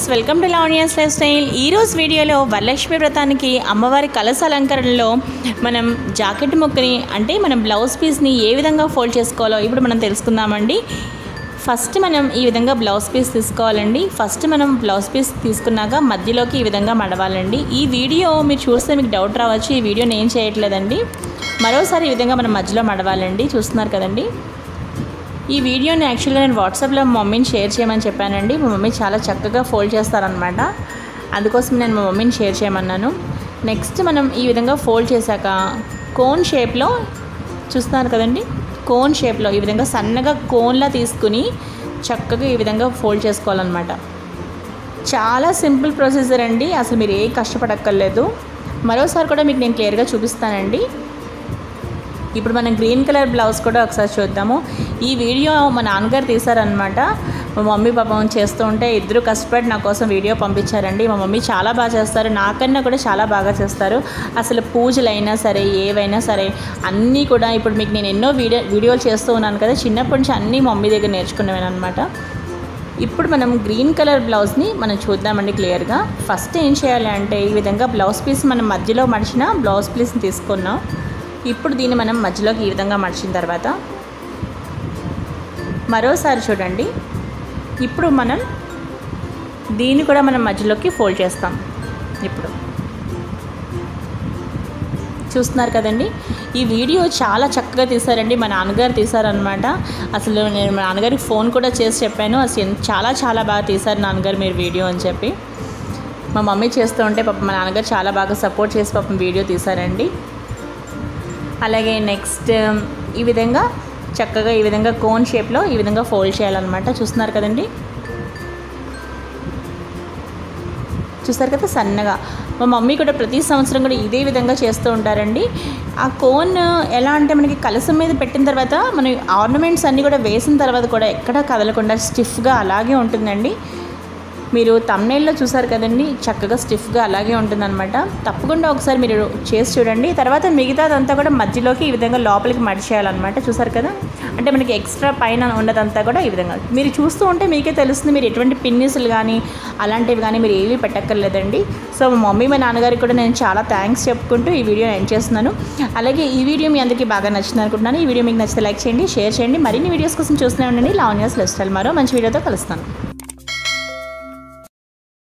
Friends, welcome to Lavanya's life style. ఈరోజు వీడియోలో వరలక్ష్మి వ్రతానికి అమ్మవారి కలశ అలంకరణలో మనం జాకెట్ ముక్కని అంటే మనం బ్లౌజ్ పీస్ని ఏ విధంగా ఫోల్డ్ చేసుకోవాలో ఇప్పుడు మనం తెలుసుకుందామండి. ఫస్ట్ మనం ఈ విధంగా బ్లౌజ్ పీస్ తీసుకోవాలండి. ఫస్ట్ మనం బ్లౌజ్ పీస్ తీసుకున్నాక మధ్యలోకి ఈ విధంగా మడవాలండి. ఈ వీడియో మీరు చూస్తే మీకు డౌట్ రావచ్చు, ఈ వీడియో నేను చేయట్లేదండి. మరోసారి ఈ విధంగా మనం మధ్యలో మడవాలండి. చూస్తున్నారు కదండి. ఈ వీడియోని యాక్చువల్గా నేను వాట్సాప్లో మా మమ్మీని షేర్ చేయమని చెప్పానండి. మా మమ్మీ చాలా చక్కగా ఫోల్డ్ చేస్తారనమాట. అందుకోసం నేను మా మమ్మీని షేర్ చేయమన్నాను. నెక్స్ట్ మనం ఈ విధంగా ఫోల్డ్ చేశాక కోన్ షేప్లో చూస్తున్నారు కదండి, కోన్ షేప్లో ఈ విధంగా సన్నగా కోన్లా తీసుకుని చక్కగా ఈ విధంగా ఫోల్డ్ చేసుకోవాలన్నమాట. చాలా సింపుల్ ప్రొసీజర్ అండి, అసలు మీరు ఏ కష్టపడక్కర్లేదు. మరోసారి కూడా మీకు నేను క్లియర్గా చూపిస్తానండి. ఇప్పుడు మనం గ్రీన్ కలర్ బ్లౌజ్ కూడా ఒకసారి చూద్దాము. ఈ వీడియో మా నాన్నగారు తీశారనమాట. మా మమ్మీ పాపం చేస్తూ ఉంటే ఇద్దరు కష్టపడి నా కోసం వీడియో పంపించారండి. మా మమ్మీ చాలా బాగా చేస్తారు, నాకన్నా కూడా చాలా బాగా చేస్తారు. అసలు పూజలైనా సరే ఏవైనా సరే అన్నీ కూడా ఇప్పుడు మీకు నేను ఎన్నో వీడియోలు చేస్తూ ఉన్నాను కదా, చిన్నప్పటి నుంచి అన్నీ మమ్మీ దగ్గర నేర్చుకున్నాను అనమాట. ఇప్పుడు మనం గ్రీన్ కలర్ బ్లౌజ్ని మనం చూద్దామండి క్లియర్గా. ఫస్ట్ ఏం చేయాలి అంటే ఈ విధంగా బ్లౌజ్ పీస్ మనం మధ్యలో మడిచిన బ్లౌజ్ పీస్ని తీసుకున్నాం. ఇప్పుడు దీన్ని మనం మధ్యలోకి ఈ విధంగా మడిచిన తర్వాత మరోసారి చూడండి. ఇప్పుడు మనం దీన్ని కూడా మనం మధ్యలోకి ఫోల్డ్ చేస్తాం. ఇప్పుడు చూస్తున్నారు కదండి. ఈ వీడియో చాలా చక్కగా తీశారండి, మా నాన్నగారు తీశారనమాట. అసలు నేను మా నాన్నగారికి ఫోన్ కూడా చేసి చెప్పాను, అసలు చాలా బాగా తీశారు నాన్నగారు మీరు వీడియో అని చెప్పి. మా మమ్మీ చేస్తూ ఉంటే పాపం మా నాన్నగారు చాలా బాగా సపోర్ట్ చేసి పాపం వీడియో తీశారండి. అలాగే నెక్స్ట్ ఈ విధంగా చక్కగా ఈ విధంగా కోన్ షేప్లో ఈ విధంగా ఫోల్డ్ చేయాలన్నమాట. చూస్తున్నారు కదండి, చూస్తారు కదా సన్నగా. మా మమ్మీ కూడా ప్రతి సంవత్సరం కూడా ఇదే విధంగా చేస్తూ ఉంటారండి. ఆ కోన్ ఎలా అంటే మనకి కలసం మీద పెట్టిన తర్వాత మన ఆర్నమెంట్స్ అన్నీ కూడా వేసిన తర్వాత కూడా ఎక్కడా కదలకుండా స్టిఫ్గా అలాగే ఉంటుందండి. మీరు థంబ్నెయిల్లో చూసారు కదండి, చక్కగా స్టిఫ్గా అలాగే ఉంటుందన్నమాట. తప్పకుండా ఒకసారి మీరు చేసి చూడండి. తర్వాత మిగతాదంతా కూడా మధ్యలోకి ఈ విధంగా లోపలికి మడిచేయాలన్నమాట. చూసారు కదా, అంటే మనకి ఎక్స్ట్రా పైన ఉన్నదంతా కూడా ఈ విధంగా మీరు చూస్తూ ఉంటే మీకే తెలుస్తుంది. మీరు ఎటువంటి పిన్నిసులు కానీ అలాంటివి కానీ మీరు ఏవి పెట్టక్కర్లేదండి. సో మా మమ్మీ మా నాన్నగారికి కూడా నేను చాలా థ్యాంక్స్ చెప్పుకుంటూ ఈ వీడియో ఎండ్ చేస్తున్నాను. అలాగే ఈ వీడియో మీ అందరికీ బాగా నచ్చింది అనుకుంటున్నాను. ఈ వీడియో మీకు నచ్చితే లైక్ చేయండి, షేర్ చేయండి. మరిన్ని వీడియోస్ కోసం చూస్తూనే ఉండండి లావణ్యాస్ లైఫ్ స్టైల్. మరో మంచి వీడియోతో కలుస్తాను.